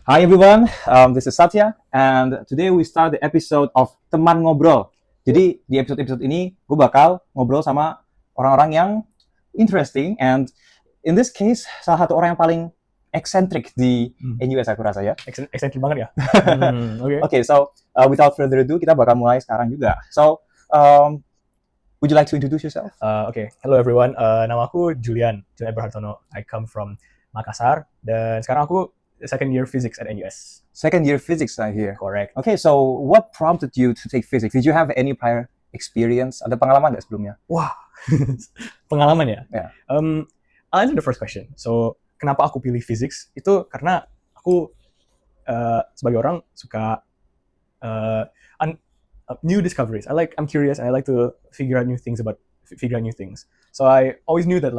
Hi everyone, this is Satya, and today we start the episode of Teman Ngobrol. Jadi di episode ini gue bakal ngobrol sama orang-orang yang interesting, and in this case salah satu orang yang paling eccentric di NUS aku rasa ya. Eccentric banget ya. Okay, so without further ado kita bakal mulai sekarang juga. So would you like to introduce yourself? Okay, hello everyone. Nama aku Julian Berhartono. I come from Makassar dan sekarang aku second year physics at NUS. Second year physics right here. Correct. Okay, so what prompted you to take physics? Did you have any prior experience? Ada pengalaman nggak sebelumnya? Wah, pengalaman ya? Yeah. I'll answer the first question. So, kenapa aku pilih physics? Itu karena aku sebagai orang suka new discoveries. I'm curious and I like to figure out new things. So I always knew that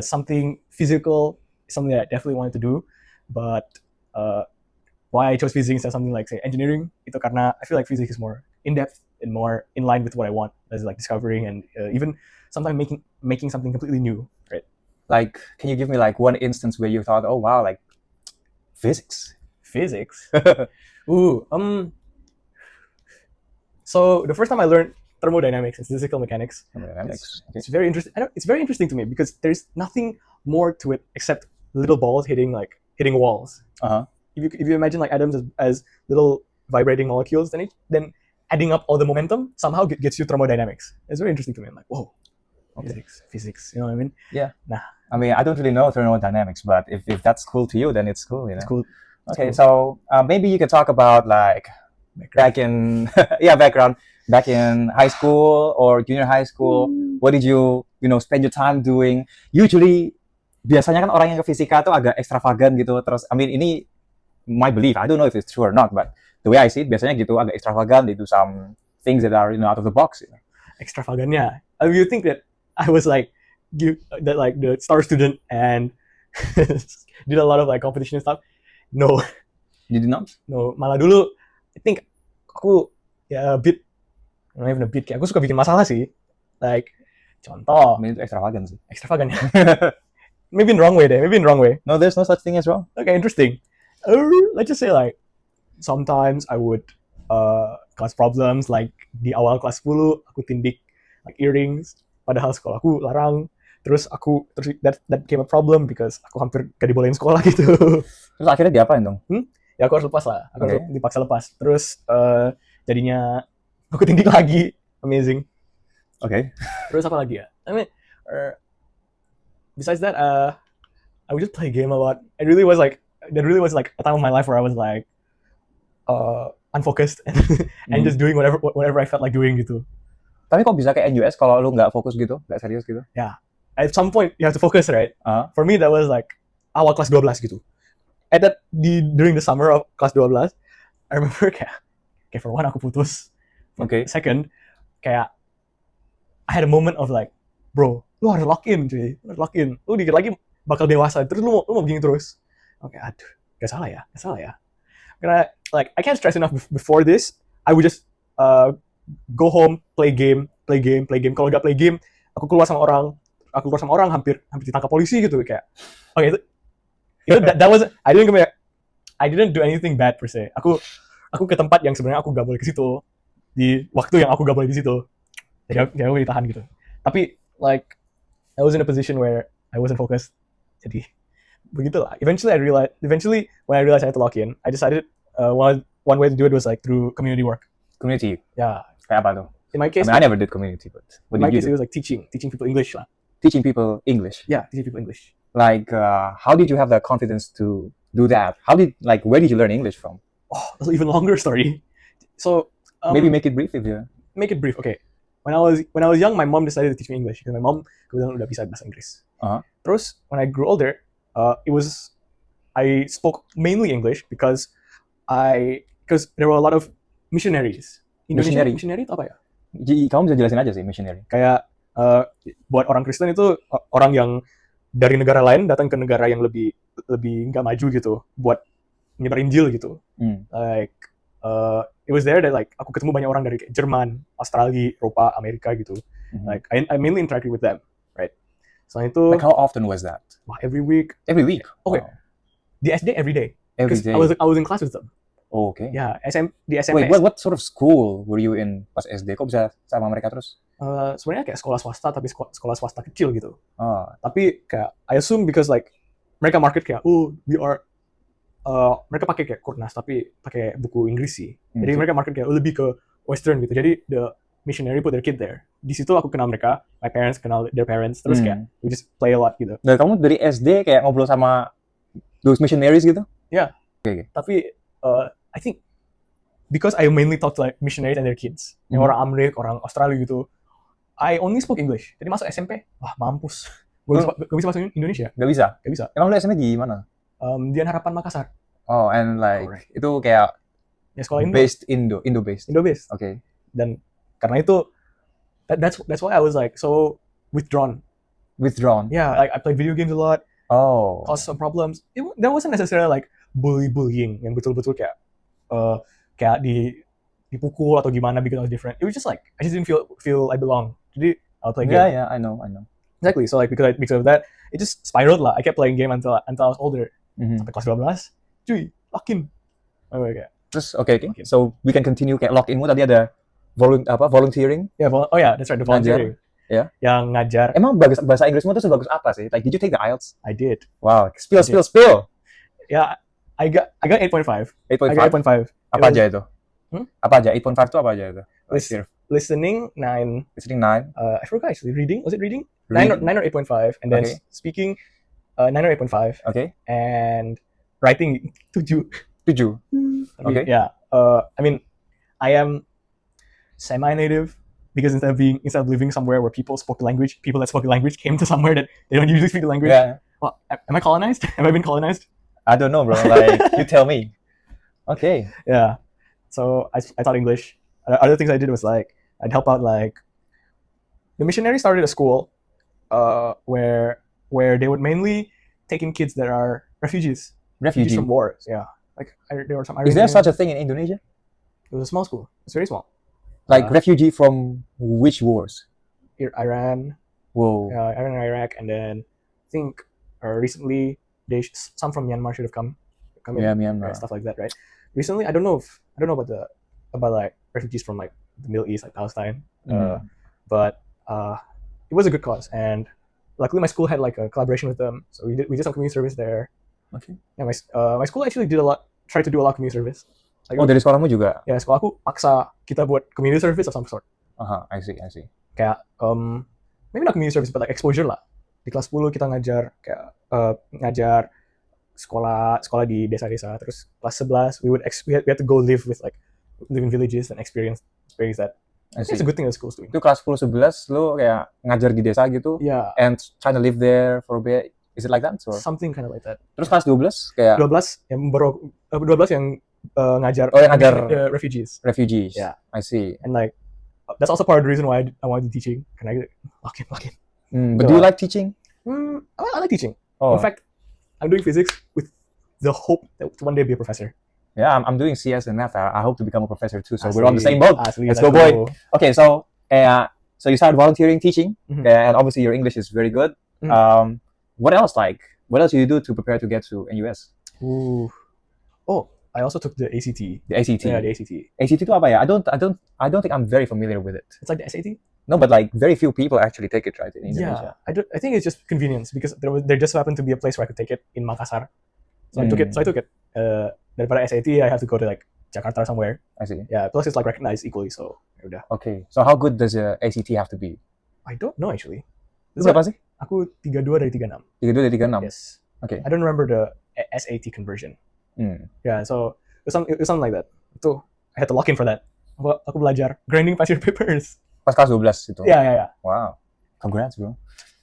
something physical is something that I definitely wanted to do, but why I chose physics instead of something like say engineering itu karena I feel like physics is more in depth and more in line with what I want, as like discovering and even sometimes making something completely new, right? Like, can you give me like one instance where you thought, oh wow, like physics? So the first time I learned thermodynamics and statistical mechanics, Okay. it's very interesting. It's very interesting to me because there's nothing more to it except little balls hitting walls. If you imagine like atoms as little vibrating molecules, then adding up all the momentum somehow gets you thermodynamics. It's very interesting to me. I'm like, whoa, okay. Physics. You know what I mean? Yeah. Nah. I mean, I don't really know thermodynamics, but if that's cool to you, then it's cool. You know? It's cool. Okay, so maybe you could talk about like back in high school or junior high school. What did you spend your time doing? Usually biasanya kan orang yang ke fisika tuh agak ekstravagan gitu. Terus, I mean, ini my belief. I don't know if it's true or not, but the way I see it, biasanya gitu agak ekstravagan. They do some things that are out of the box. Extravagannya. You think that I was like the star student and did a lot of like competition and stuff? No. You did not? No. Malah dulu, I think aku not even a bit. Kayak aku suka bikin masalah sih. Like contoh. I mean, itu ekstravagan sih. Extravagan ya. Maybe in the wrong way. No, there's no such thing as wrong. Okay, interesting. Let's just say like sometimes I would cause problems like di awal kelas 10 aku tindik like earrings padahal sekolah aku larang. Terus that became a problem because aku hampir gak dibolehin sekolah gitu. Terus akhirnya diapain dong? Ya aku harus lepas lah. Aku harus dipaksa lepas. Terus jadinya aku tindik lagi. Amazing. Okay. Terus apa lagi ya? I mean, besides that, I would just play a game a lot. That really was like a time of my life where I was like unfocused and just doing whatever I felt like doing gitu. Tapi kok bisa kayak NUS kalau lu nggak fokus gitu, nggak serius gitu? Yeah, at some point you have to focus, right? For me that was like awal kelas 12 gitu. During the summer of kelas 12, I remember kayak for one aku putus. Okay. Second, kayak I had a moment of like, bro, lu harus lock in cuy, lu dikit lagi bakal dewasa, terus lu mau begini terus. Oke, aduh, gak salah ya. Karena like I can't stress enough before this, I would just go home, play game. Kalau gak play game, aku keluar sama orang, hampir ditangkap polisi gitu kayak. Oke, that was I didn't do anything bad per se. Aku ke tempat yang sebenarnya aku gak boleh ke situ di waktu yang aku gak boleh di situ. Jadi aku ditahan gitu. Tapi like I was in a position where I wasn't focused. Jadi begitulah. Eventually when I realized I had to lock in, I decided one way to do it was like through community work. Community? Yeah. Kayak apa tuh? In my case, I never did community, but what did you do? It was like teaching people English lah. Teaching people English? Yeah, teaching people English. Like, how did you have the confidence to do that? Where did you learn English from? Oh, that's an even longer story. So maybe make it brief if you. Make it brief, okay. When I was young, my mom decided to teach me English because my mom kebetulan udah bisa bahasa Inggris. Terus when I grew older, I spoke mainly English because there were a lot of missionaries. Indonesia missionary itu apa ya? Kamu bisa jelasin aja sih missionary. Kayak buat orang Kristen itu orang yang dari negara lain datang ke negara yang lebih nggak maju gitu buat nyebar Injil gitu. Like it was there that like aku ketemu banyak orang dari Jerman, Australia, Eropa, Amerika gitu. Like I mainly interacted with them, right? Selain itu, like how often was that? Wah, every week. Every week? Okay. Wow. Di SD every day. Every 'Cause day. I was in class with them. Oh, okay. Ya, di SMP. Wait, what sort of school were you in pas SD? Kok bisa sama mereka terus? Sebenarnya kayak sekolah swasta tapi sekolah swasta kecil gitu. Oh, Tapi kayak I assume because like mereka market kayak we are mereka pakai kayak kurnas tapi pakai buku Inggris sih. Jadi mereka market kayak lebih ke Western gitu. Jadi the missionary put their kid there. Di situ aku kenal mereka, my parents kenal their parents. Terus kayak we just play a lot gitu. Dan kamu dari SD kayak ngobrol sama those missionaries gitu? Ya. Okay. Tapi I think because I mainly talk to like missionaries and their kids, yang orang Amerika, orang Australia gitu, I only spoke English. Jadi masuk SMP, wah mampus. Gak bisa masuk Indonesia. Gak bisa? Gak bisa. Emang lu SMP di mana? Di Harapan Makassar. Oh, and like itu kayak ya sekolah Indo based. Okay. Dan karena itu that's why I was like so withdrawn. Yeah, like I played video games a lot. Oh. Caused some problems. That wasn't necessarily like bullying yang betul-betul kayak kayak dipukul atau gimana because I was different. It was just like I just didn't feel I belong. Jadi I'll play game. Yeah, I know. Exactly. So like because of that, it just spiraled lah. I kept playing game until I was older. Sampai kelas 12, cuy, lock-in. Okay. Terus okay. So we can continue kayak lock-in-mu tadi ada volunteering? Yeah, that's right, the volunteering. Yeah. Yang ngajar. Emang bahasa Inggrismu tuh sebagus apa sih? Like did you take the IELTS? I did. Wow. Spill. Yeah, I got 8.5. 8.5. I got 8.5. Apa aja itu? Apa aja? 8.5 itu apa aja itu? Listening 9. Listening 9. I forgot actually. Reading? Was it reading? 9 or 8.5. And then speaking 9 or 8.5. Okay. And writing 7. Okay. Yeah. I mean, I am semi-native because instead of living somewhere where people that spoke the language came to somewhere that they don't usually speak the language. Yeah. Well, am I colonized? Have I been colonized? I don't know, bro. Like you tell me. Okay. Yeah. So I taught English. Other things I did was like I'd help out like the missionary started a school where they would mainly take in kids that are refugees from wars. Yeah. Like there were some. Is there such a thing in Indonesia? It was a small school. It's very small. Like refugee from which wars? Iran. Whoa. Iran and Iraq, and then I think recently some from Myanmar should have come in. Yeah, Myanmar. Right, stuff like that, right? Recently, I don't know about like refugees from like the Middle East, like Palestine. But it was a good cause, and luckily my school had like a collaboration with them, so we did some community service there. Okay. Yeah, my school actually tried to do a lot of community service. Like, dari sekolahmu juga? Ya, sekolahku paksa kita buat community service of some sort. I see. Kayak maybe not community service, but like exposure lah. Di kelas 10 kita ngajar sekolah di desa-desa. Terus kelas 11 we had to go live in villages and experience that. It's a good thing that school's doing. Itu kelas 10 11 lu kayak ngajar di desa gitu? Yeah. And trying to live there for a bit. Is it like that? Or? Something kind of like that. Terus kelas 12 kayak 12 yang ngajar refugees. Yeah. I see. And like that's also part of the reason why I wanted to teaching. Can I lock in? But do you like teaching? I like teaching. Oh. In fact, I'm doing physics with the hope that one day be a professor. Yeah, I'm doing CS and math. I hope to become a professor too. So Asli. we're on the same boat. Let's go, boy. Okay, so you started volunteering teaching, and obviously your English is very good. What else do you do to prepare to get to NUS? Oh, I also took the ACT. The ACT. Yeah, the ACT. ACT itu apa ya? I don't think I'm very familiar with it. It's like the SAT. No, but like very few people actually take it, right, in Indonesia. Yeah, I think it's just convenience because there just happened to be a place where I could take it in Makassar. So I took it. Daripada SAT, I have to go to like Jakarta somewhere. I see. Yeah, plus it's like recognized equally, so udah. Okay, so how good does the ACT have to be? I don't know actually. Berapa sih? Aku 32 dari 36. 32 dari 36? Yes. Okay. I don't remember the SAT conversion. Yeah, so it was something like that. So I had to lock in for that. Aku belajar grinding past your papers. Pas kelas 12 itu? Yeah. Wow. Congrats, bro.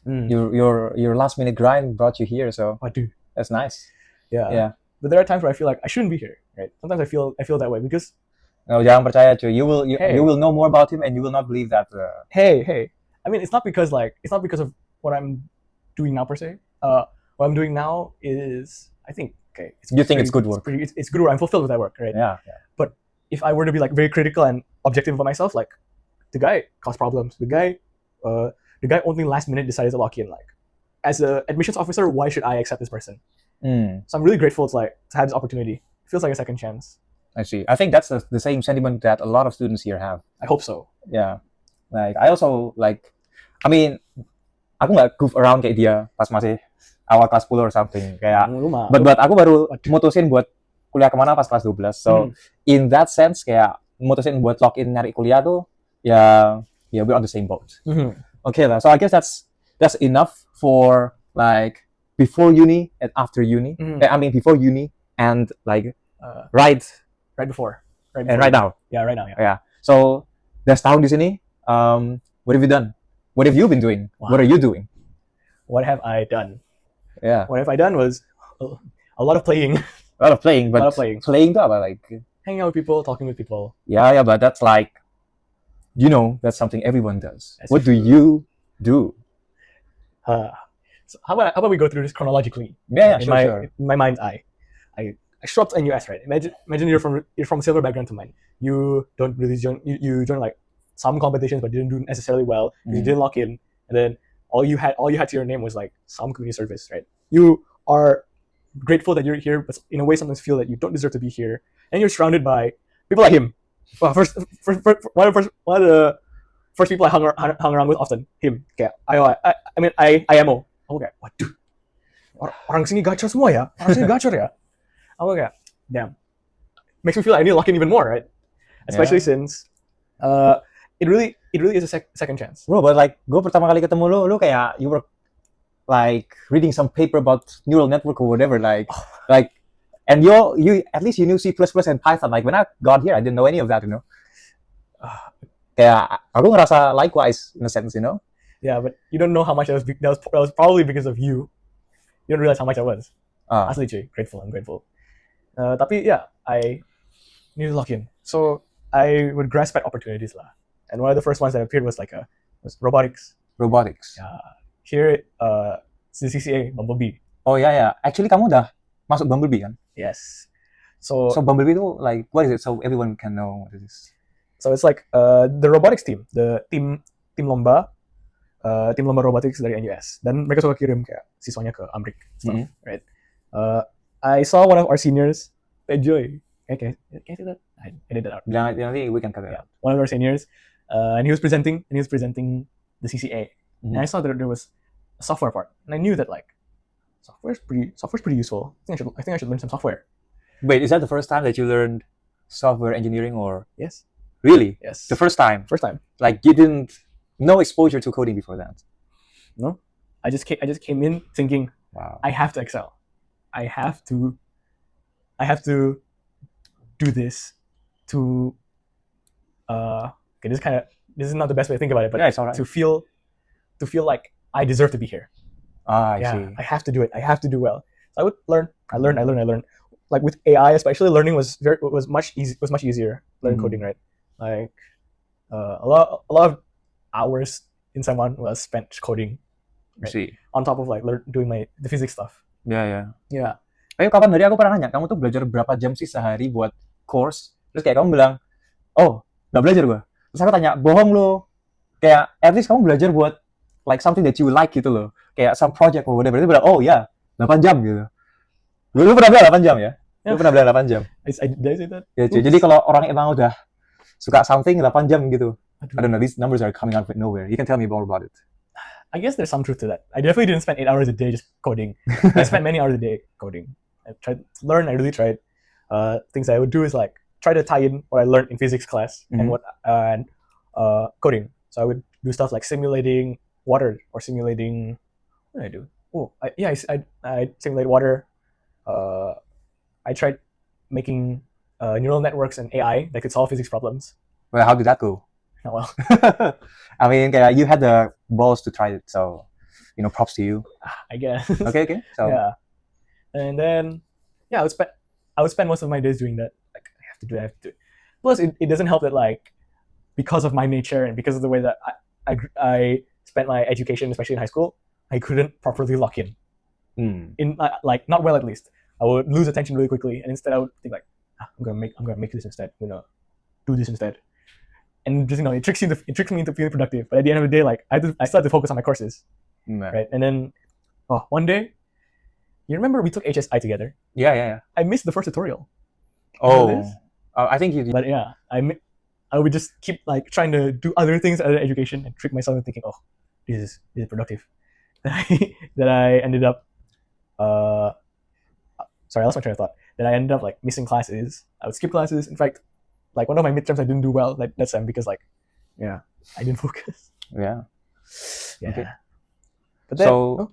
Your last minute grind brought you here, so Waduh. That's nice. Yeah. But there are times where I feel like I shouldn't be here, right? Sometimes I feel that way because no, jangan percaya cuy. You will know more about him and you will not believe that. Hey. I mean, it's not because of what I'm doing now per se. What I'm doing now is I think it's good work. It's good work. I'm fulfilled with that work, right? Yeah. But if I were to be like very critical and objective about myself, like the guy caused problems. The guy only last minute decided to lock in. Like as a admissions officer, why should I accept this person? So I'm really grateful to have this opportunity. It feels like a second chance. I see. I think that's the same sentiment that a lot of students here have. I hope so. Yeah. Like I also I mean, aku nggak goof around kayak dia pas masih awal kelas 10 or something kayak. But aku baru mutusin buat kuliah kemana pas kelas 12. So in that sense kayak mutusin buat login nyari kuliah tuh ya we're on the same boat. Okay lah. So I guess that's enough for like before uni and after uni. I mean before uni and like right before and right now. Yeah, right now. Yeah. So udah setahun di sini. What have you done? What have you been doing? Wow. What are you doing? What have I done? Yeah. What have I done was a lot of playing. A lot of playing, but playing tuh apa like hanging out with people, talking with people. Yeah, but that's like, that's something everyone does. What do you do? So how about we go through this chronologically? Yeah, sure. In my mind's eye, I show up to NUS, right? Imagine you're from a similar background to mine. You don't really join. You join like some competitions, but didn't do necessarily well. You didn't lock in, and then all you had to your name was like some community service, right? You are grateful that you're here, but in a way sometimes feel that you don't deserve to be here, and you're surrounded by people like him. Well, one of the first people I hung around with often, him. Kayak IMO. Aku kayak, waduh, orang sini gacor semua ya, orang sini gacor ya. Aku kayak, damn, makes me feel like I need to lock in even more, right? Especially since it really is a second chance. Bro, but like gue pertama kali ketemu lu kayak you were like reading some paper about neural network or whatever, like and you at least you knew C++ and Python. Like when I got here, I didn't know any of that, Kayak aku ngerasa likewise in a sense, Yeah, but you don't know how much that was probably because of you. You don't realize how much I was. Asli cuy, I'm grateful. Tapi yeah, I need to lock in. So I would grasp at opportunities lah. And one of the first ones that appeared was was robotics. Robotics. Here, the CCA, Bumblebee. Oh yeah. Actually kamu udah masuk Bumblebee kan? Yes. So Bumblebee itu like what is it? So everyone can know what it is. So it's like the robotics team, the tim lomba robotics dari NUS. Dan mereka suka kirim kayak siswanya ke Amrik, right? I saw one of our seniors, Joy. Can I say that? I did that out. Nanti we can cut it out. One of our seniors, and he was presenting the CCA. And I saw that there was a software part, and I knew that like software's pretty useful. I think I should learn some software. Wait, is that the first time that you learned software engineering or? Yes. Really? Yes. The first time. Like you didn't no exposure to coding before that. No, I just came in thinking, wow, I have to excel. I have to do this to okay, this is not the best way to think about it, but yeah, it's all right. to feel like I deserve to be here. I see. I have to do it. I have to do well. So I would learn. I learned. Like with AI, especially, learning was much easier. Learning coding, right? Like a lot of hours in someone was spent coding. Right? See. On top of like doing the physics stuff. Yeah. Ayo kapan hari aku pernah nanya, kamu tuh belajar berapa jam sih sehari buat course? Terus kayak kamu bilang, oh nggak belajar gua. Terus aku tanya, bohong lo. Kayak at least kamu belajar buat like something that you like gitu loh. Kayak some project or whatever. Dia bilang, oh ya, 8 jam gitu. Lu pernah bilang 8 jam ya? Lu pernah bilang 8 jam? Did I say that? Ya, jadi kalau orang emang udah suka something 8 jam gitu. I don't know, these numbers are coming out of nowhere. You can tell me more about it. I guess there's some truth to that. I definitely didn't spend 8 hours a day just coding. I spent many hours a day coding. I tried to learn. I really tried. Things I would do is like try to tie in what I learned in physics class and coding. So I would do stuff like simulating water or simulating. What did I do? I simulate water. I tried making neural networks and AI that could solve physics problems. Well, how did that go? Not well. I mean, you had the balls to try it, so props to you. I guess. Okay. So yeah, and then I would spend most of my days doing that. Like I have to do it. Plus, it doesn't help that like because of my nature and because of the way that I spent my education, especially in high school, I couldn't properly lock in. In like not well at least. I would lose attention really quickly, and instead I would think like, I'm gonna make this instead. I'm gonna do this instead. And just it tricks me into feeling productive. But at the end of the day, like I still have to focus on my courses, right? And then, one day, You remember we took HSI together? Yeah. I missed the first tutorial. Oh, this? I think you did. But yeah, I would just keep like trying to do other things other than education and trick myself into thinking, oh, this is productive. That I ended up sorry, I lost my train of thought. That I ended up like missing classes. I would skip classes. In fact, like one of my midterms I didn't do well that sem because like I didn't focus. Yeah. Yeah. Okay. But then So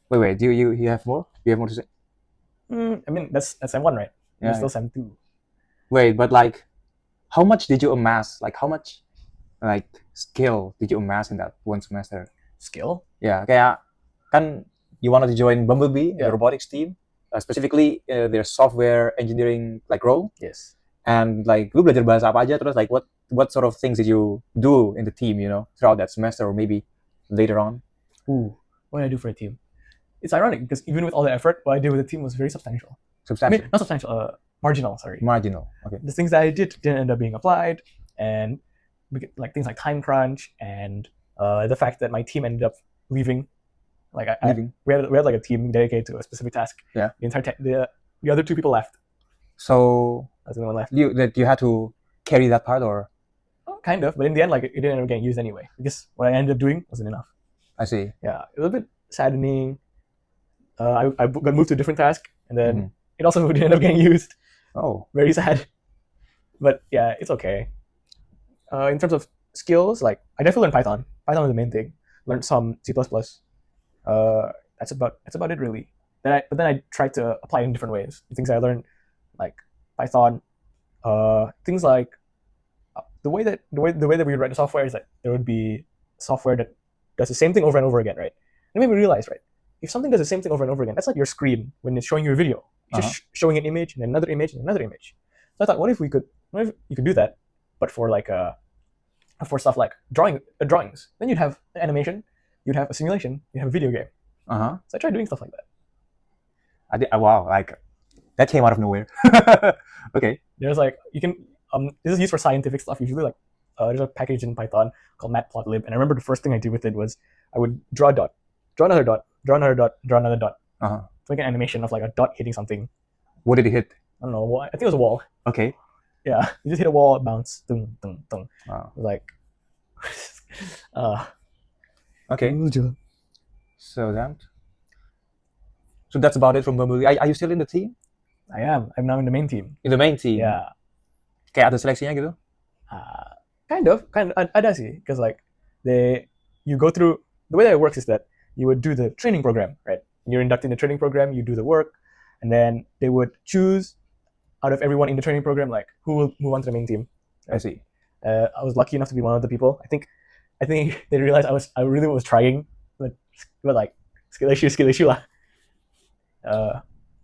wait. Do you have more? Do you have more to say? I mean that's sem 1, right? Yeah. There's still sem 2. Wait, but like, how much did you amass? Like, how much like skill did you amass in that one semester? Skill? Yeah, kayak kan you wanted to join Bumblebee, the Yeah. robotics team, specifically their software engineering like role. Yes. And like, lu belajar bahasa apa aja? Terus like, what sort of things did you do in the team? You know, throughout that semester or maybe later on? Ooh, what did I do for a team? It's ironic because even with all the effort, what I did with the team was very substantial. I Substantial, mean, not substantial, marginal. Sorry. marginal. Okay. The things that I did didn't end up being applied, and like things like time crunch and the fact that my team ended up leaving. Like we had like a team dedicated to a specific task. Yeah. The entire the other 2 people left. So I was the one left. you had to carry that part, or Kind of, but in the end, like it didn't end up getting used anyway because what I ended up doing wasn't enough. I see. Yeah, it was a bit saddening. I got moved to a different task, and then it also didn't end up getting used. Oh, Very sad. But yeah, it's okay. In terms of skills, like I definitely learned Python. Python was the main thing. Learned some C++. That's about it really. But then I tried to apply it in different ways. The things I learned, like Python, things like the way that we would write the software is that there would be software that does the same thing over and over again, right? And it made me realize, right, if something does the same thing over and over again, that's like your screen when it's showing you a video. It's just showing an image and another image and another image. So I thought, what if you could do that, but for like for stuff like drawings? Then you'd have an animation, you'd have a simulation, you'd have a video game. So I tried doing stuff like that. I did. Wow, like that came out of nowhere. Okay. There's like you can this is used for scientific stuff usually. Like there's a package in Python called matplotlib, and I remember the first thing I did with it was I would draw a dot, draw another dot, draw another dot, draw another dot. To make an animation of like a dot hitting something. What did it hit? I don't know. I think it was a wall. Okay. Yeah, you just hit a wall, it bounced, dung, dung, dung. Wow. It was like, Okay. So that's about it from Bumblebee. Are you still in the team? I am. I'm now in the main team. In the main team? Yeah. Kayak ada seleksinya gitu? Kind of. Ada sih, because like you go through, the way that it works is that you would do the training program, right? You're inducted in the training program, you do the work, and then they would choose out of everyone in the training program, like who will move on to the main team. I see. I was lucky enough to be one of the people. I think they realized I really was trying, but like skill issue lah.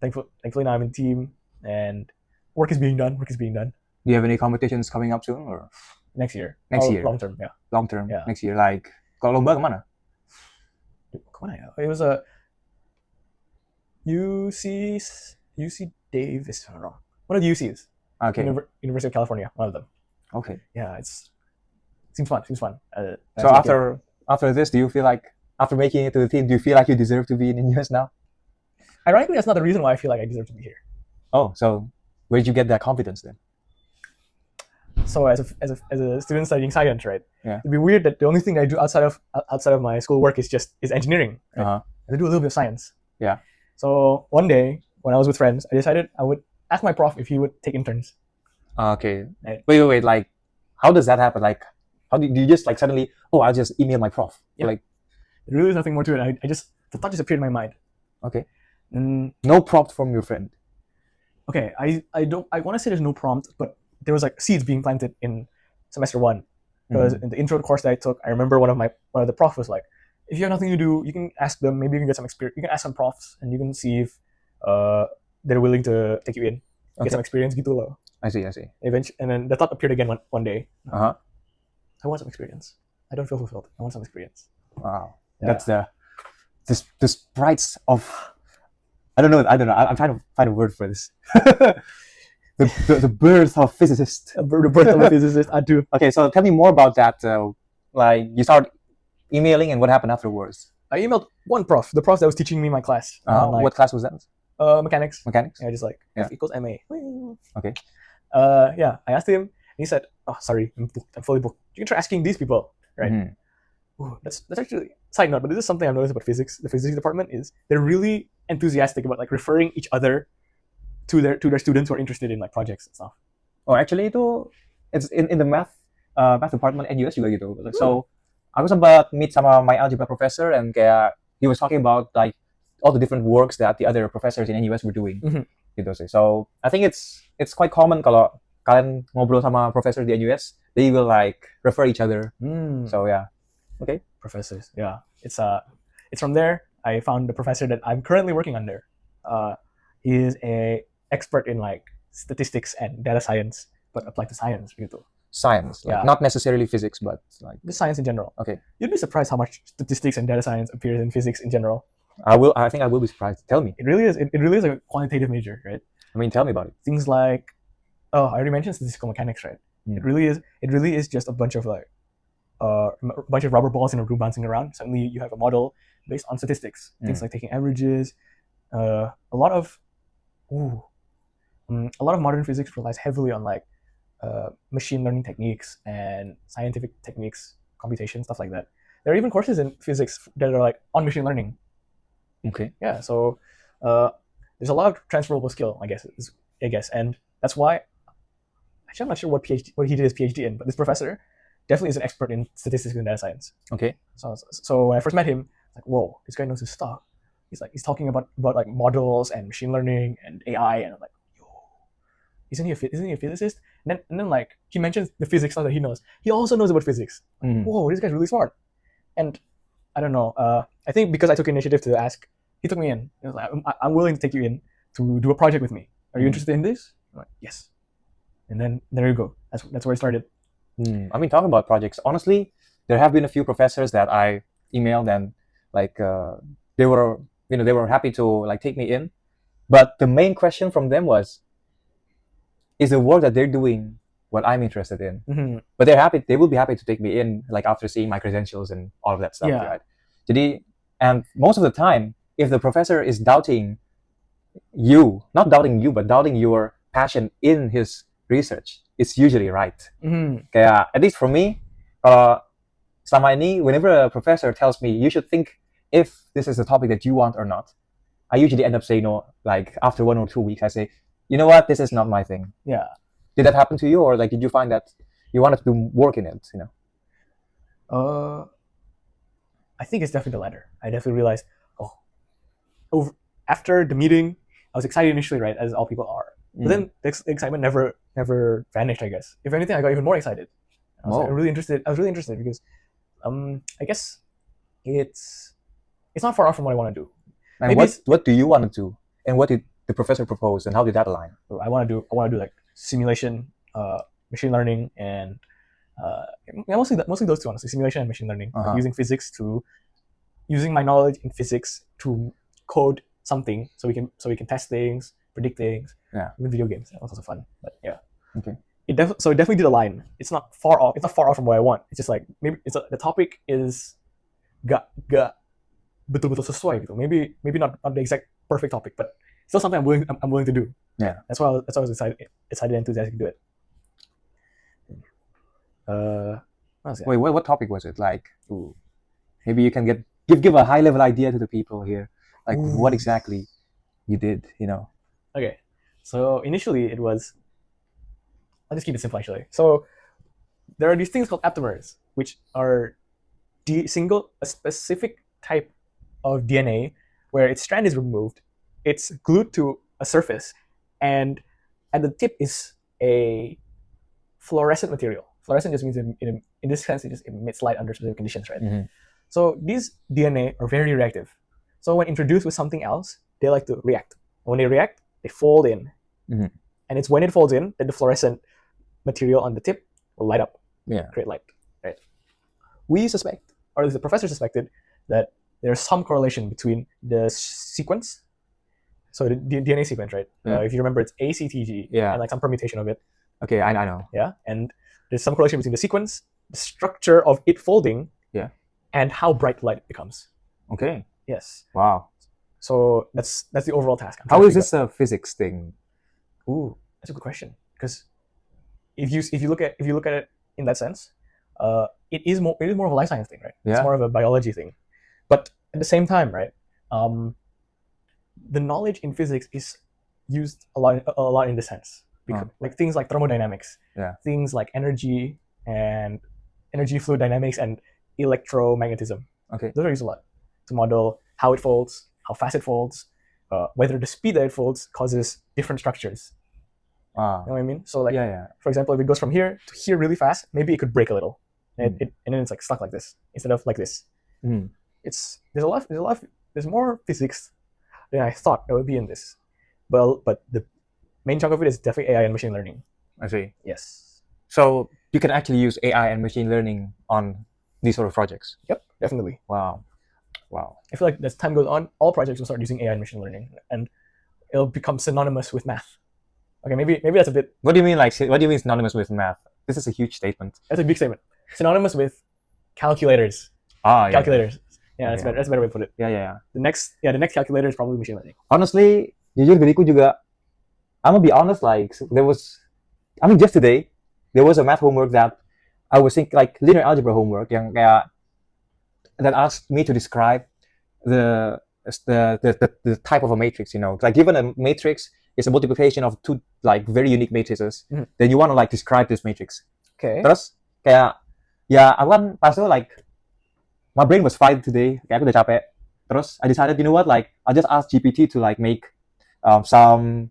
Thankfully now I'm in team and work is being done. Do you have any competitions coming up soon or Next year? Next year. Long term, yeah. Long term. Yeah. Next year. Like kalau lomba kemana? Kemana ya? It was a UC Davis. I don't know. One of the UCs. Okay. University of California. One of them. Okay. Yeah, it seems fun. So after this, do you feel like after making it to the team, do you feel like you deserve to be in the US now? Ironically, that's not the reason why I feel like I deserve to be here. Oh, so where did you get that confidence then? So as a student studying science, right? Yeah. It'd be weird that the only thing I do outside of my school work is engineering. Right? I do a little bit of science. Yeah. So one day when I was with friends, I decided I would ask my prof if he would take interns. Okay. Right. Wait. Like, how does that happen? Like, how do you just like suddenly? Oh, I'll just email my prof. Yeah. Like, there really is nothing more to it. The thought just appeared in my mind. Okay. And no prompt from your friend. Okay, I want to say there's no prompt, but there was like seeds being planted in semester 1 because in the intro course that I took, I remember one of the prof was like, if you have nothing to do, you can ask them. Maybe you can get some experience. You can ask some profs, and you can see if they're willing to take you in, get some experience gitu loh. I see. Eventually, and then the thought appeared again one day. I want some experience. I don't feel fulfilled. I want some experience. Wow, Yeah. that's the sprites of. I don't know. I'm trying to find a word for this. the birth of physicist. The birth of a physicist. Okay, so tell me more about that. Like you start emailing, and what happened afterwards? I emailed one prof, the prof that was teaching me my class. on, like, What class was that? Mechanics. Mechanics? Yeah, just like Yeah. F equals MA. Okay. Yeah, I asked him, and he said, "Oh, sorry, I'm fully booked. You can try asking these people, right?" Mhm. Ooh, that's actually side note, but this is something I've noticed about physics. The physics department is they're really enthusiastic about like referring each other to their students who are interested in like projects and stuff. Oh, actually itu it's in the math department NUS juga gitu. So aku sempat meet sama my algebra professor and kayak he was talking about like all the different works that the other professors in NUS were doing. Mhm. Gitu sih. So I think it's quite common kalau kalian ngobrol sama professor di NUS, they will like refer each other. So yeah. Okay. Professors, yeah, it's from there I found the professor that I'm currently working under. He is a expert in like statistics and data science, but applied to science gitu. Science, like Yeah. not necessarily physics, but like Just science in general. Okay. You'd be surprised how much statistics and data science appears in physics in general. I think I will be surprised. Tell me. It really is. It really is a quantitative major, right? I mean, tell me about it. Things like, I already mentioned statistical mechanics, right? It really is just a bunch of like a bunch of rubber balls in a room bouncing around. Suddenly you have a model based on statistics. Things like taking averages. A lot of modern physics relies heavily on like machine learning techniques and scientific techniques, computation, stuff like that. There are even courses in physics that are like on machine learning. Okay. Yeah, so there's a lot of transferable skill, I guess, and that's why. Actually, I'm not sure what he did his PhD in, but this professor definitely is an expert in statistics and data science. Okay. So when I first met him, like, whoa, this guy knows his stuff. He's talking about like models and machine learning and AI, and I'm like, yo, isn't he a physicist? And then like he mentions the physics stuff that he knows. He also knows about physics. Whoa, this guy's really smart. And I don't know. I think because I took initiative to ask, he took me in. He was like, I'm willing to take you in to do a project with me. Are you interested in this? I'm like, yes. And then there you go. That's where I started. I mean, talking about projects, honestly, there have been a few professors that I emailed and like they were happy to like take me in, but the main question from them was, is the work that they're doing what I'm interested in? But they will be happy to take me in like after seeing my credentials and all of that stuff. Yeah. Right? Jadi, and most of the time, if the professor is doubting you, not doubting you, but doubting your passion in his research, it's usually right. Kayak at least for me, selama ini, whenever a professor tells me you should think if this is the topic that you want or not, I usually end up saying no. Like after 1 or 2 weeks, I say, you know what, this is not my thing. Yeah. Did that happen to you, or like did you find that you wanted to do work in it? You know. I think it's definitely the latter. I definitely realized, after the meeting, I was excited initially, right, as all people are. But then the excitement never vanished, I guess. If anything, I got even more excited. I was really interested because I guess it's not far off from what I want to do. And what do you want to do? And what did the professor propose, and how did that align? I want to do like simulation, machine learning, and mostly those two, honestly, simulation and machine learning. Like using my knowledge in physics to code something, so we can test things, predict things. Yeah. Even video games, that was also fun. But yeah. Okay. It definitely did align. It's not far off. It's not far off from what I want. It's just like maybe the topic is gak betul-betul sesuai gitu. Maybe not the exact perfect topic, but still something I'm willing to do. Yeah. That's why I was excited and enthusiastic to do it. Wait, what topic was it? Like, maybe you can give a high level idea to the people here, like what exactly you did, you know? Okay, so initially it was. I'll just keep it simple actually. So there are these things called aptamers, which are a specific type of DNA where its strand is removed, it's glued to a surface, and at the tip is a fluorescent material. Fluorescent just means in this sense it just emits light under specific conditions, right? So these DNA are very reactive. So when introduced with something else, they like to react. When they react, they fold in. And it's when it folds in that the fluorescent material on the tip will light up, create light. Right? We suspect, or at least the professor suspected, that there's some correlation between the sequence, so the DNA sequence, right? If you remember, it's ACTG, and like some permutation of it. Okay, I know. Yeah, and there's some correlation between the sequence, the structure of it folding, and how bright light it becomes. Okay. Yes. Wow. So that's the overall task. How is this a physics thing? Ooh, that's a good question. Because if you look at it in that sense, it is more of a life science thing, right? Yeah. It's more of a biology thing. But at the same time, right? The knowledge in physics is used a lot in this sense. Because, like things like thermodynamics, things like energy and energy fluid dynamics and electromagnetism. Okay. Those are used a lot to model how it folds, how fast it folds, whether the speed that it folds causes different structures. You know what I mean? So like, for example, if it goes from here to here really fast, maybe it could break a little, and then it's like stuck like this instead of like this. There's more physics than I thought there would be in this. Well, but the main chunk of it is definitely AI and machine learning. I see. Yes. So you can actually use AI and machine learning on these sort of projects. Yep, definitely. Wow. I feel like as time goes on, all projects will start using AI and machine learning, and it'll become synonymous with math. Okay, maybe that's a bit. What do you mean? Like, what do you mean synonymous with math? This is a huge statement. That's a big statement. Synonymous with calculators. Calculators. Yeah, that's better. That's a better way to put it. Yeah. The next calculator is probably machine learning. Honestly, jujur diriku juga. I'm gonna be honest. Like just today, there was a math homework that I was thinking, like linear algebra homework, yang kayak that asked me to describe the type of a matrix. You know, like given a matrix is a multiplication of two like very unique matrices, then you want to like describe this matrix. Okay. Terus kayak aku kan pas itu like my brain was fried today, kayak aku udah capek. Terus I decided, you know what, like I'll just ask GPT to like make some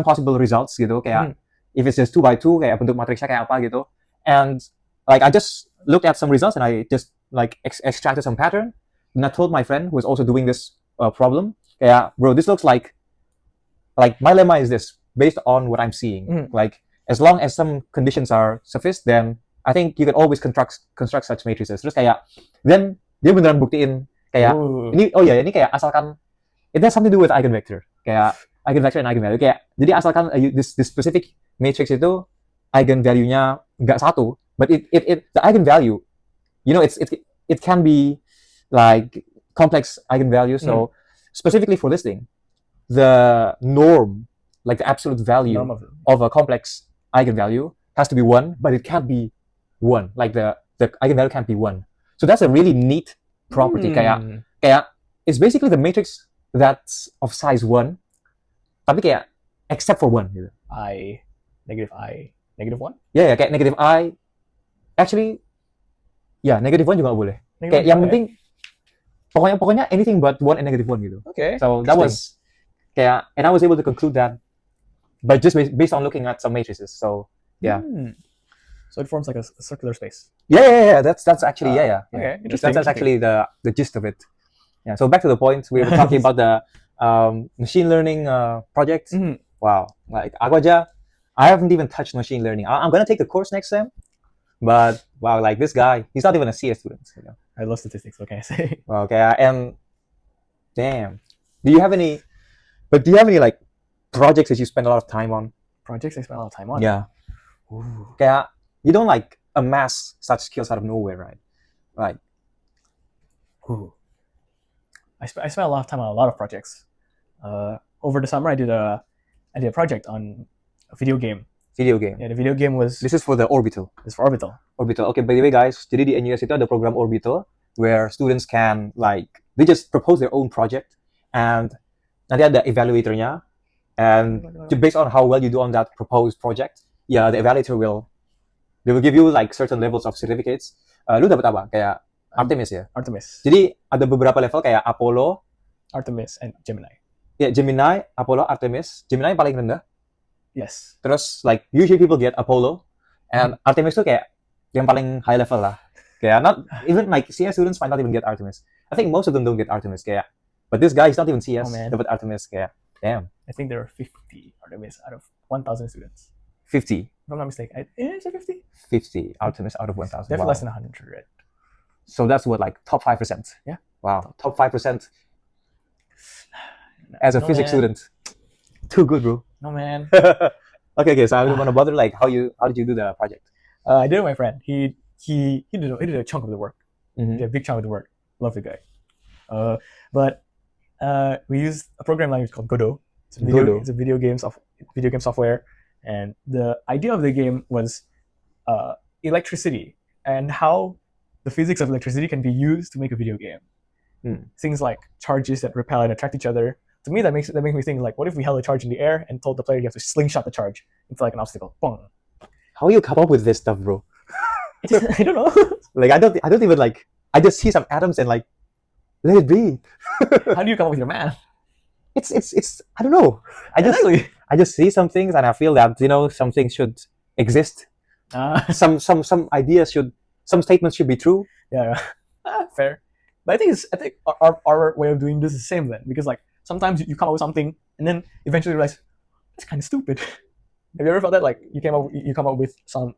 possible results gitu, kayak if it's just 2x2 kayak bentuk matriksnya kayak apa gitu. And like I just looked at some results and I just like extracted some pattern. And I told my friend who was also doing this problem, kayak bro, this looks like my lemma is this based on what I'm seeing. Like as long as some conditions are sufficient, then I think you can always construct such matrices. Terus kayak then dia beneran buktiin kayak ini kayak asalkan it has something to do with eigenvector, kayak eigenvector and eigenvalue, kayak jadi asalkan this specific matrix itu eigenvalue-nya nggak satu, but it the eigenvalue, you know, it can be like complex eigenvalue. So specifically for this thing, the norm, like the absolute value of a complex eigenvalue has to be 1, but it can't be 1. Like the eigenvalue can't be 1. So that's a really neat property. Kayak it's basically the matrix that's of size 1, tapi kayak except for 1 gitu. Negative 1? Yeah, kayak negative I. Actually, negative 1 juga nggak boleh. Kayak yang penting pokoknya anything but 1 and negative 1 gitu. Okay. So that was kayak, and I was able to conclude that but just based on looking at some matrices. So yeah. So it forms like a circular space. Yeah. That's actually Okay, interesting. That's actually the gist of it. Yeah. So back to the point, we were talking about the machine learning project. Wow. Like I haven't even touched machine learning. I'm gonna take the course next sem, but wow, like this guy, he's not even a CS student. You know? I love statistics. What can I say? Okay, and damn, do you have any like projects that you spend a lot of time on? Projects I spend a lot of time on? Yeah. Okay, you don't like amass such skills out of nowhere, right? Like, I spent a lot of time on a lot of projects. Over the summer, I did a project on a video game. Video game. Yeah, the video game was. This is for the Orbital. It's for Orbital. Orbital. Okay, by the way, guys, jadi di NUS itu ada program Orbital where students can like they just propose their own project and nanti ada evaluatornya, and based on how well you do on that proposed project, the evaluator will give you like certain levels of certificates. Lu dapat apa? Kayak Artemis ya? Artemis. Jadi ada beberapa level kayak Apollo, Artemis, and Gemini. Yeah, Gemini, Apollo, Artemis. Gemini paling rendah. Yes. Terus like usually people get Apollo, and Artemis tuh kayak yang paling high level lah. Kayak not even like CS students might not even get Artemis. I think most of them don't get Artemis kayak. But this guy is not even CS, dapat Artemis kayak. Damn. I think there are 50 Artemis out of 1,000 students. 50. If I'm not mistaken. Is it 50? 50 Artemis out of 1,000. Definitely less than 100. So that's what, like top 5%. Yeah. Wow, top 5%. As a physics student, too good, bro. No man. Okay, so I don't want to bother. Like, how did you do the project? I did it with my friend. He did a chunk of the work. Mm-hmm. He did a big chunk of the work. Love the guy. But we used a program language called Godot. Godot. It's a video game software, and the idea of the game was electricity and how the physics of electricity can be used to make a video game. Things like charges that repel and attract each other. To me, that makes me think like, what if we held a charge in the air and told the player you have to slingshot the charge into like an obstacle? Bong. How you come up with this stuff, bro? I don't know. Like I don't even like. I just see some atoms and like, let it be. How do you come up with your math? It's I don't know. I just see some things and I feel that some things should exist. Some statements should be true. Yeah, fair. But I think our way of doing this is the same then, because like sometimes you come up with something and then eventually realize that's kind of stupid. Have you ever felt that like you come up with some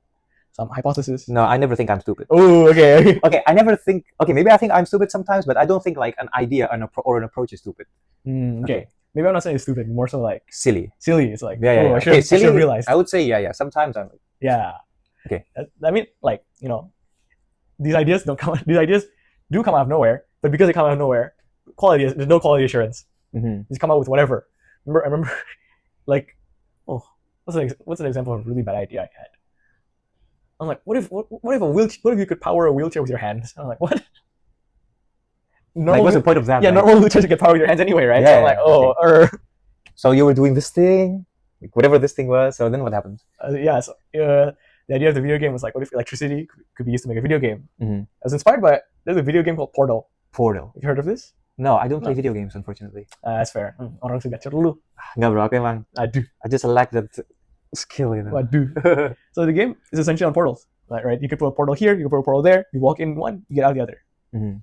hypothesis? No, I never think I'm stupid. Oh, okay. Okay, I never think. Okay, maybe I think I'm stupid sometimes, but I don't think like an idea or an approach is stupid. Okay. Maybe I'm not saying it's stupid, more so like silly. It's like Yeah. I should have realized. I would say yeah. Sometimes I'm like, yeah. Okay. I mean, like these ideas do come out of nowhere, but because they come out of nowhere, there's no quality assurance. Just come out with whatever. I remember like, what's an example of a really bad idea I had? I was like, what if you could power a wheelchair with your hands? I was like, what? Like, what's the point of that? Yeah, right? normal wheelchairs get power with your hands anyway, right? Yeah, so I'm like, okay. So you were doing this thing, like whatever this thing was. So then what happened? The idea of the video game was like, what if electricity could be used to make a video game? I was inspired by there's a video game called Portal. Portal. Have you heard of this? No, I don't play video games, unfortunately. That's fair. Orang sih gacha dulu. Nggak bro, aku emang. Aduh. I just lack that skill, Waduh. So the game is essentially on portals, right? You can put a portal here, you can put a portal there. You walk in one, you get out the other.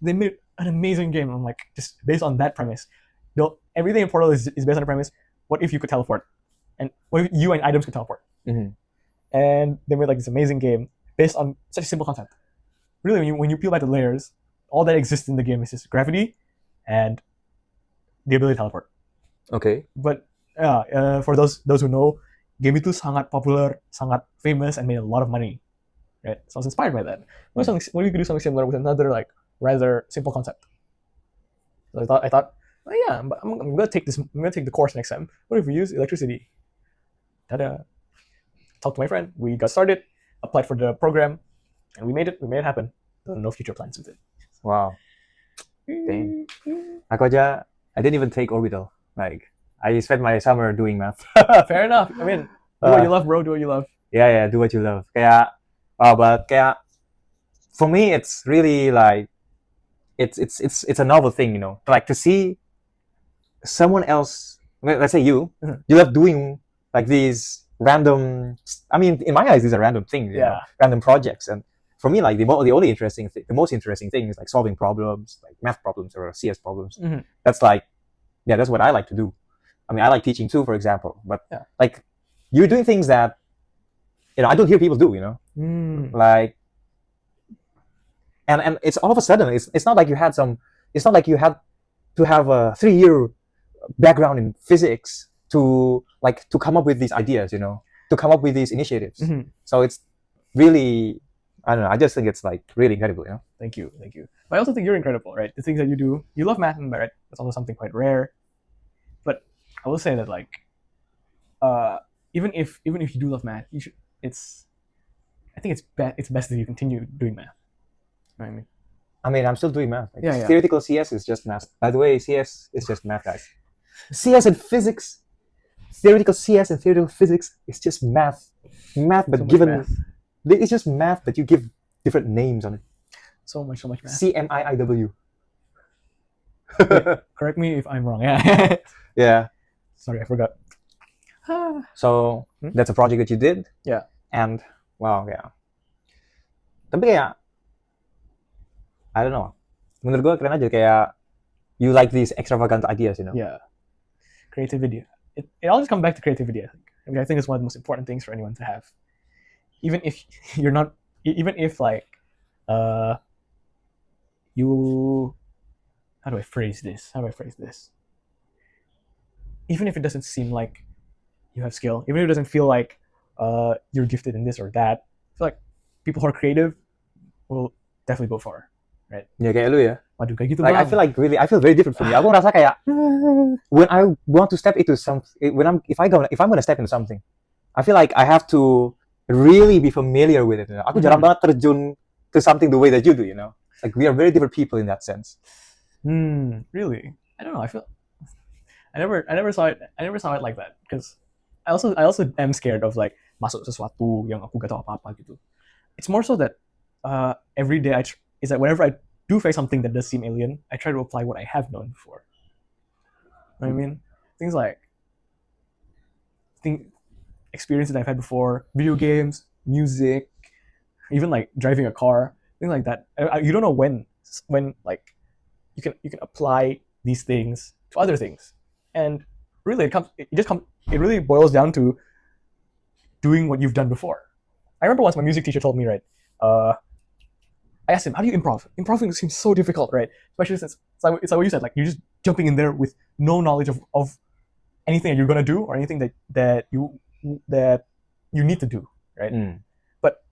They made an amazing game. I'm like, just based on that premise. Everything in Portal is based on the premise. What if you could teleport? And what if you and items could teleport? And they made like this amazing game based on such a simple concept. Really, when you peel back the layers, all that exists in the game is just gravity and the ability to teleport. Okay. But for those who know, game itu sangat popular, sangat famous, and made a lot of money. Right? So I was inspired by that. What if we could do something similar with another like rather simple concept? So I thought, oh yeah, I'm gonna take this. I'm gonna take the course next time. What if we use electricity? Ta-da! Talked to my friend. We got started, applied for the program, and we made it. We made it happen. No future plans with it. Wow. Dang. Aku aja, I didn't even take Orbital. Like, I spent my summer doing math. Fair enough. I mean, do what you love, bro. Do what you love. Yeah, do what you love. But for me, it's really like, it's a novel thing, like to see someone else. Let's say you love doing like these random. I mean, in my eyes, these are random things. Random projects, and for me, like the most interesting thing is like solving problems, like math problems or CS problems. That's like, that's what I like to do. I mean, I like teaching too, for example. But like, you're doing things that I don't hear people do. Like, and it's all of a sudden. It's not like you had to have a 3-year background in physics to come up with these ideas. To come up with these initiatives. So it's really, I don't know. I just think it's like really incredible. Thank you. But I also think you're incredible, right? The things that you do, you love math, right? That's also something quite rare. But I will say that like, even if you do love math, you should. I think it's best that you continue doing math. You know what I mean, I'm still doing math. Like, yeah. Theoretical CS is just math. By the way, CS is just math, guys. CS and physics, theoretical CS and theoretical physics is just math. Math, but it's just math, but you give different names on it. So much math. CMIIW. Correct me if I'm wrong. Yeah. Yeah. Sorry, I forgot. So that's a project that you did. Yeah. And wow, yeah. Tapi kayak, I don't know. Menurut gue keren aja kayak you like these extravagant ideas, Yeah. Creativity. It all just comes back to creativity. I think it's one of the most important things for anyone to have. Even if you're not, even if like, you, how do I phrase this? Even if it doesn't seem like you have skill, even if it doesn't feel like you're gifted in this or that, I feel like people who are creative will definitely go far, right? Ya kayak lu ya. Waduh, kayak gitu Like I bang. feel very different from you. Aku ngerasa kayak when I want to step into if I'm gonna step into something, I feel like I have to really be familiar with it. You know? Aku jarang banget terjun to something the way that you do. You know, like we are very different people in that sense. Really? I don't know. I never saw it like that because I also am scared of like masuk sesuatu yang aku gak tahu apa-apa gitu. It's more so that every day is that whenever I do face something that does seem alien, I try to apply what I have known before. You know what I mean? Things like experiences I've had before, video games, music, even like driving a car, things like that. You don't know when like you can apply these things to other things, and really it really boils down to doing what you've done before. I remember once my music teacher told me, right, I asked him, how do you improv? Improving seems so difficult, right? Especially since it's like what you said, like you're just jumping in there with no knowledge of anything that you're gonna do or anything that you need to do, right? But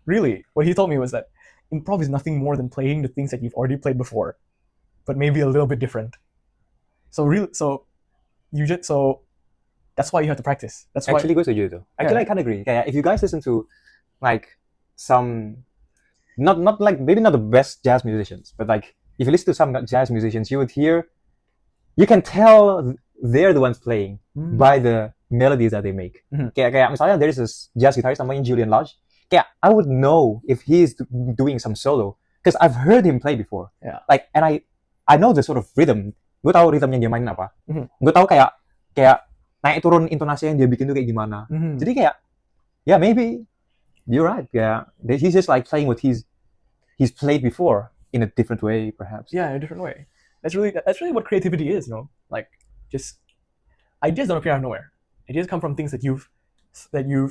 really, what he told me was that improv is nothing more than playing the things that you've already played before, but maybe a little bit different. So that's why you have to practice. That's why Actually, gue setuju itu. Actually, I kind of agree. Kayak if you guys listen to like some not like maybe not the best jazz musicians, but like if you listen to some jazz musicians, you can tell they're the ones playing by the melodies that they make. Kayak misalnya there is this jazz guitarist namanya Julian. Kayak I would know if he's doing some solo because I've heard him play before. Yeah. Like and I know the sort of rhythm. Gue tahu rhythmnya dia mainin apa. Gue tahu kayak naik turun intonasi yang dia bikin tuh kayak gimana. Jadi kayak yeah, maybe you're right. Yeah, he's just like playing what he's played before in a different way, perhaps. Yeah, in a different way. That's really what creativity is, you know. Like just ideas don't appear out of nowhere. Ideas come from things that you've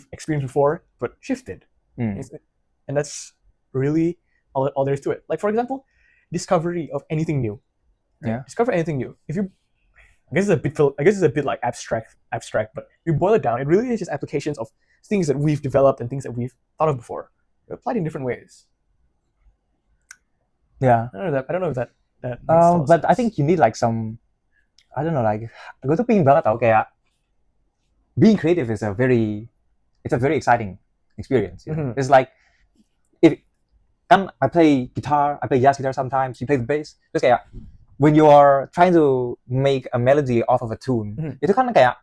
experienced before but shifted, and that's really all there is to it. Like for example, discovery of anything new. Yeah. Discover anything new. If you I guess it's a bit like abstract, but you boil it down, it really is just applications of things that we've developed and things that we've thought of before. They're applied in different ways. Yeah. I don't know if that makes but sense. I think you need like some, I don't know, like gue tuh pengen banget tau kayak being creative is a very exciting experience. You know? It's like I play guitar, I play jazz guitar sometimes. You play the bass. Terus kayak when you are trying to make a melody off of a tune, itu kan kayak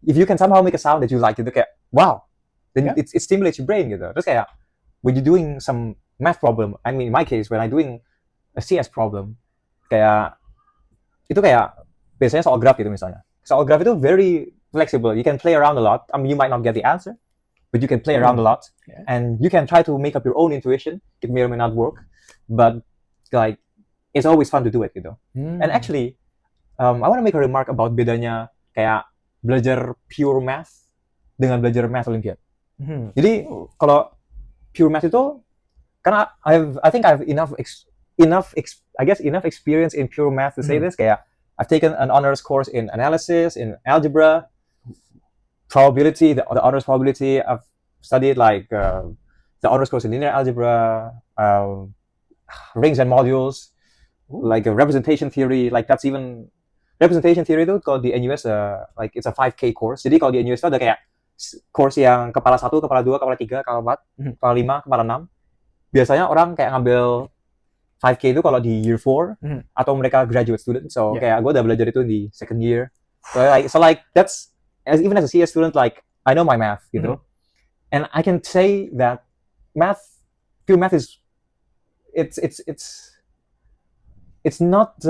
if you can somehow make a sound that you like, itu kayak wow, then it stimulates your brain gitu. Terus kayak when you're doing some math problem, I mean in my case when I'm doing a CS problem, kayak itu kayak biasanya soal graph gitu misalnya. Soal graph itu very flexible. You can play around a lot. I mean you might not get the answer, but you can play around a lot, and you can try to make up your own intuition. It may or may not work, but like it's always fun to do it gitu. And actually, I want to make a remark about bedanya kayak belajar pure math dengan belajar math olympiad. Jadi kalau pure math itu karena I think I have enough experience in pure math to say this. Kayak I've taken an honors course in analysis, in algebra, probability, the honors probability. I've studied like the honors course in linear algebra, rings and modules. Like a representation theory, like that's even representation theory itu kalau di NUS like it's a 5K course. Jadi kalau di NUS itu ada kayak course yang kepala 1, kepala 2, kepala 3, kepala 4, kepala 5, kepala 6. Biasanya orang kayak ngambil 5K itu kalau di year 4 atau mereka graduate student. So kayak gue udah belajar itu di second year. So like that's even as a CS student, like I know my math gitu. And I can say that pure math is it's not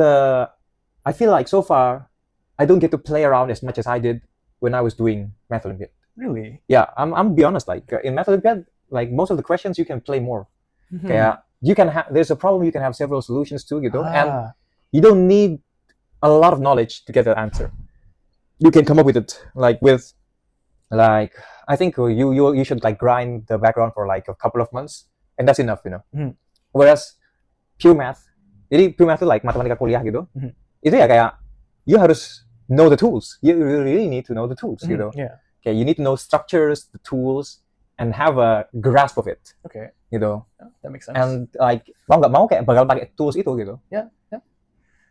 I feel like so far I don't get to play around as much as I did when I was doing math olympiad. Really? Yeah, I'm be honest, like in math olympiad, like most of the questions you can play more. Kayak you can have there's a problem you can have several solutions to gitu, and you don't need a lot of knowledge to get the answer. You can come up with it like I think you should like grind the background for like a couple of months, and that's enough, you know. Whereas pure math, jadi pure math itu like matematika kuliah gitu, itu ya kayak you harus know the tools. You really need to know the tools gitu. Okay, you need to know structures, the tools, and have a grasp of it. Okay. gitu. That makes sense. And like mau nggak mau kayak bakal pakai tools itu gitu. Yeah.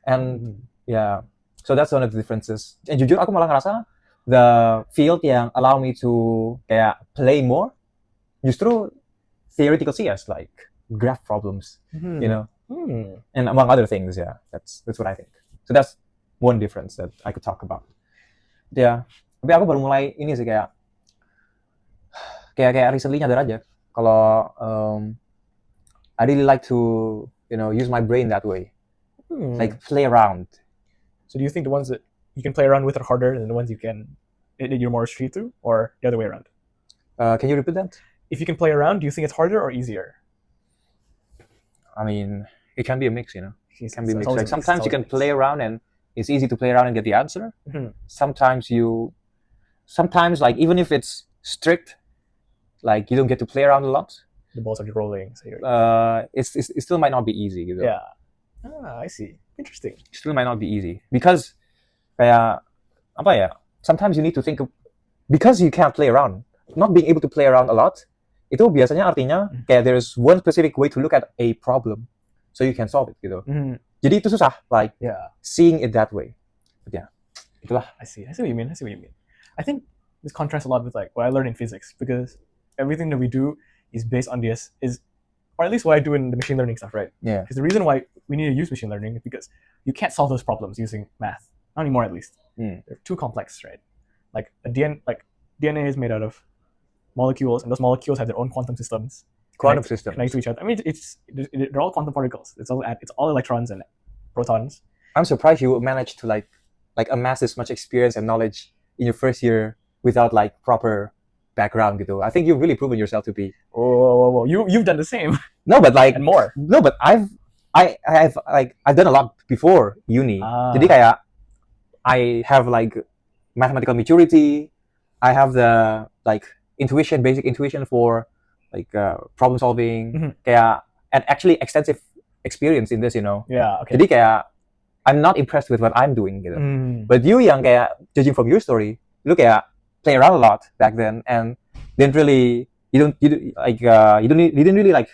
And yeah, so that's one of the differences. And jujur aku malah ngerasa the field yang allow me to kayak play more justru theoretical CS, like graph problems, you know, and among other things. Yeah, that's what I think. So that's one difference that I could talk about. Yeah, tapi aku baru mulai ini sih kayak recently nyadar aja kalau I really like to use my brain that way, like play around. So do you think the ones that you can play around with are harder than the ones you're more street to, or the other way around? Can you repeat that? If you can play around, do you think it's harder or easier? I mean, it can be a mix, It can be a mix. always Like a mix. sometimes It's you can always a mix. play around and it's easy to play around and get the answer. Sometimes like even if it's strict, like you don't get to play around a lot. The balls are rolling. So It still might not be easy, gitu. Yeah. I see. Interesting. It still might not be easy because kayak apa ya? Sometimes you need to think because you can't play around. Not being able to play around a lot, itu biasanya artinya kayak there's one specific way to look at a problem, so you can solve it, gitu. Jadi itu susah, like seeing it that way. But yeah, itulah. I see what you mean. I think this contrasts a lot with like what I learned in physics, because everything that we do is based on this, or at least what I do in the machine learning stuff, right? Yeah. Because the reason why we need to use machine learning is because you can't solve those problems using math. Not anymore, at least. They're too complex, right? Like DNA is made out of molecules, and those molecules have their own quantum systems. Quantum systems connect to each other. I mean, they're all quantum particles. It's all electrons and protons. I'm surprised you managed to like amass this much experience and knowledge in your first year without like proper background, gitu. I think you've really proven yourself to be. Whoa. You've done the same. No, but like and more. No, but I've done a lot before uni. Jadi kayak I have like mathematical maturity. I have the like basic intuition for like problem solving. Kayak and actually extensive experience in this, Yeah. Okay. Jadi kayak I'm not impressed with what I'm doing, gitu. But you yang kayak judging from your story, lu kayak play around a lot back then and didn't really you didn't really like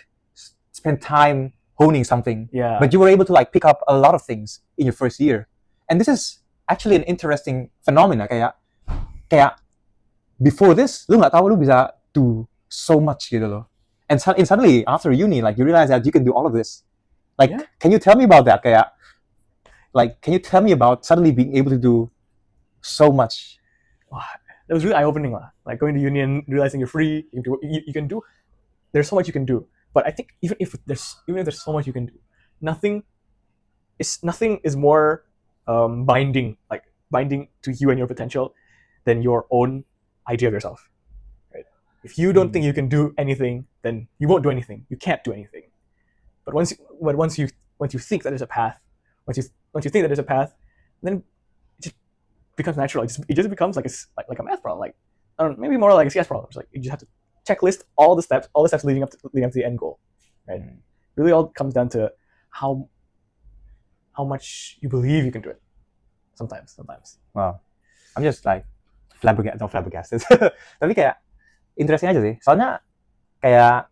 spend time honing something. Yeah. But you were able to like pick up a lot of things in your first year. And this is actually an interesting phenomena, kayak before this lu nggak tahu lu bisa do so much, gitu loh. And suddenly after uni, like you realize that you can do all of this. Like, can you tell me about that? Can you tell me about suddenly being able to do so much? Wow, that was really eye-opening. Like going to uni and realizing you're free, you can do. There's so much you can do. But I think even if there's so much you can do, nothing is more binding to you and your potential than your own idea of yourself. Right? If you don't think you can do anything, then you won't do anything. You can't do anything. But once you think that there's a path, once you think that there's a path, then it just becomes natural. It just becomes like a math problem, like I don't know, maybe more like a CS problem. It's like you just have to checklist all the steps leading up to the end goal, right? Really, all comes down to how much you believe you can do it. Sometimes. Wow, I'm just like flabbergasted. Tapi kayak interesting aja sih. Soalnya kayak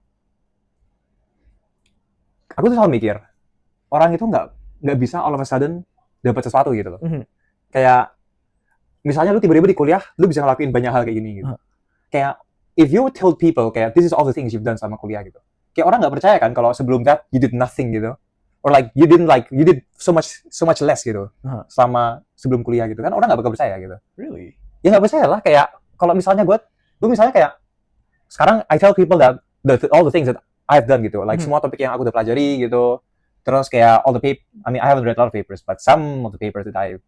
aku tuh selalu mikir orang itu nggak bisa all of a sudden dapat sesuatu, gitu loh. Kayak misalnya lu tiba-tiba di kuliah, lu bisa ngelakuin banyak hal kayak gini, gitu. Kayak if you told people kayak this is all the things you've done sama kuliah, gitu, kayak orang nggak percaya kan kalau sebelum that you did nothing, gitu, or like you did so much less, gitu, selama sebelum kuliah, gitu kan, orang nggak bakal percaya, gitu. Really? Ya nggak percaya lah. Kayak kalau misalnya gue misalnya kayak sekarang I tell people that all the things that I've done, gitu, like semua topik yang aku udah pelajari, gitu, terus kayak all the I haven't read a lot of papers, but some of the papers that I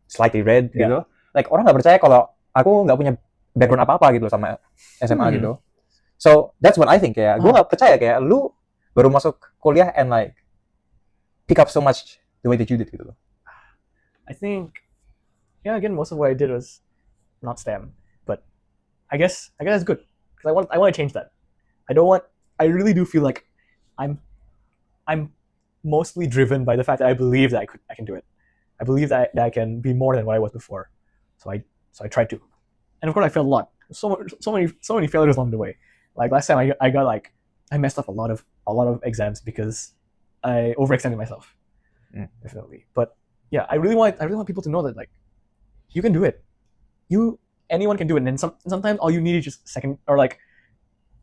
slightly read, gitu, like orang nggak percaya kalau aku nggak punya background apa-apa, gitu, sama SMA, gitu. So that's what I think. Kayak gue nggak percaya kayak lu baru masuk kuliah and like pick up so much the way that you did, gitu. I think, again, most of what I did was not STEM, but I guess that's good because I want to change that. I really do feel like I'm mostly driven by the fact that I believe that I can do it. I believe that I can be more than what I was before. So I tried to, and of course I failed a lot. So many failures along the way. Like last time I got like I messed up a lot of exams because I overextended myself. Definitely. But yeah, I really want people to know that like you can do it. Anyone can do it, and then sometimes all you need is just second or like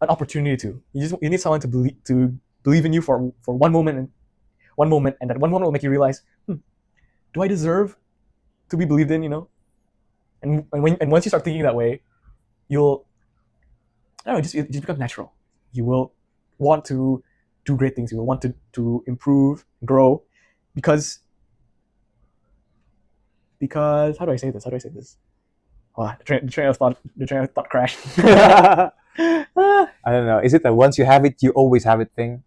an opportunity to. You need someone to believe in you for one moment, and that one moment will make you realize, do I deserve to be believed in? You know, and once you start thinking that way, you'll, I don't know, it just becomes natural. You will want to do great things. You will want to improve, grow, because how do I say this? Oh, the train of thought crashed. I don't know. Is it that once you have it, you always have it thing,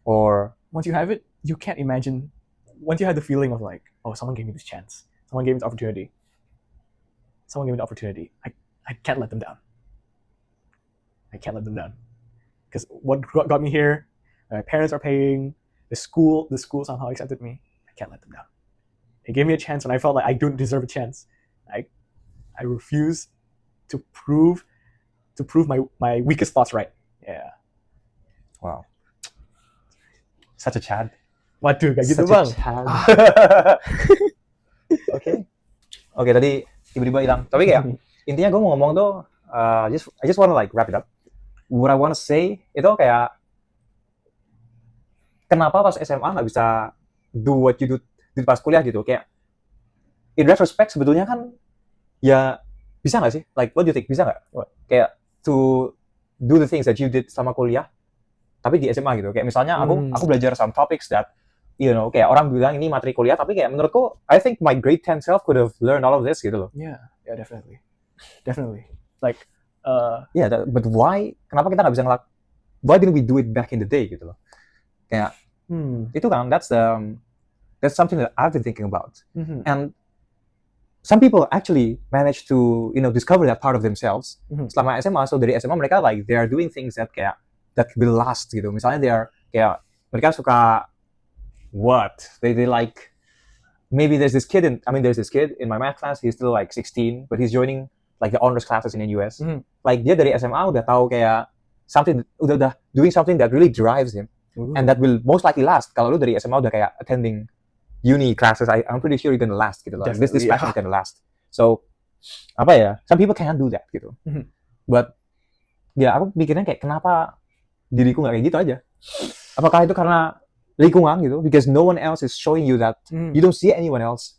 or Once you have it, you can't imagine. Once you have the feeling of like, oh, someone gave me this chance. Someone gave me this opportunity. I can't let them down. Because what got me here, my parents are paying. The school somehow accepted me. I can't let them down. They gave me a chance when I felt like I don't deserve a chance. I refuse to prove my weakest thoughts right. Yeah. wow, such a Chad. Waduh, kayak gitu Such bang. a Chad. Oke, tadi tiba-tiba hilang. Tapi kayak intinya gue mau ngomong tuh, I just wanna like wrap it up. What I wanna say itu kayak kenapa pas SMA nggak bisa do what you do di pas kuliah gitu. Kayak in retrospect sebetulnya kan ya bisa nggak sih? Like what do you think? Bisa nggak? Kayak to do the things that you did sama kuliah, tapi di SMA gitu. Kayak misalnya aku belajar some topics that you know, kayak orang bilang ini materi kuliah, tapi kayak menurutku, I think my grade 10 self could have learned all of this gitu loh. Yeah, definitely. Like, yeah, but why? Kenapa kita nggak bisa why didn't we do it back in the day gitu loh? Kayak itu kan, that's something that I've been thinking about. And some people actually manage to, you know, discover that part of themselves selama SMA. So dari SMA mereka like they are doing things that kayak that will last gitu. Misalnya they are kayak mereka suka what they like, maybe there's this kid in my math class. He's still like 16, but he's joining like the honors classes in the US. Like dia dari SMA udah tahu kayak something, udah doing something that really drives him, and that will most likely last. Kalau lu dari SMA udah kayak attending uni classes, I'm pretty sure you're gonna last gitu loh. This passion is gonna last. So apa ya? Some people can't do that gitu. But ya aku mikirnya kayak kenapa diriku nggak kayak gitu aja? Apakah itu karena lingkungan gitu? Because no one else is showing you that. You don't see anyone else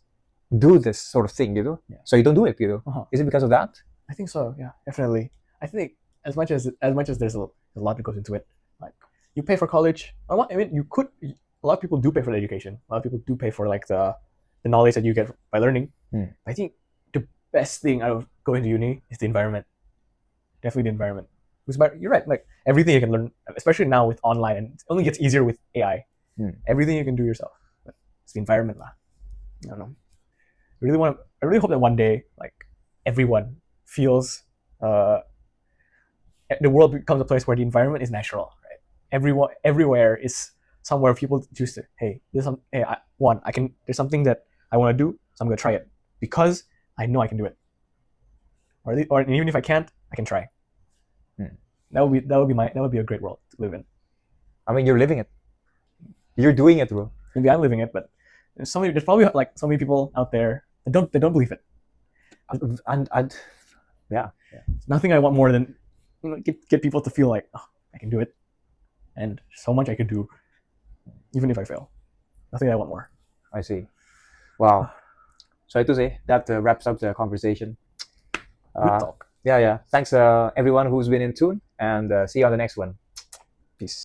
do this sort of thing gitu. So you don't do it gitu. Is it because of that? I think so. Yeah, definitely. I think as much as there's a lot that goes into it. Like you pay for college. I mean, a lot of people do pay for the education. A lot of people do pay for like the knowledge that you get by learning. I think the best thing out of going to uni is the environment. Definitely the environment. Because you're right. Like everything you can learn, especially now with online, and it only gets easier with AI. Everything you can do yourself. It's the environment lah. I don't know. I really hope that one day, like everyone feels, the world becomes a place where the environment is natural. Right? Everywhere is somewhere people choose to. Hey, there's something that I want to do, so I'm gonna try it because I know I can do it. Or even if I can't, I can try. That would be a great world to live in. I mean, you're living it. You're doing it, bro. Maybe I'm living it, but there's probably like so many people out there that don't believe it. Yeah. It's nothing I want more than get people to feel like, oh, I can do it, and so much I could do, even if I fail. Nothing I want more. I see. Wow. So itu sih, that wraps up the conversation. Good talk. Yeah. Thanks everyone who's been in tune, and see you on the next one. Peace.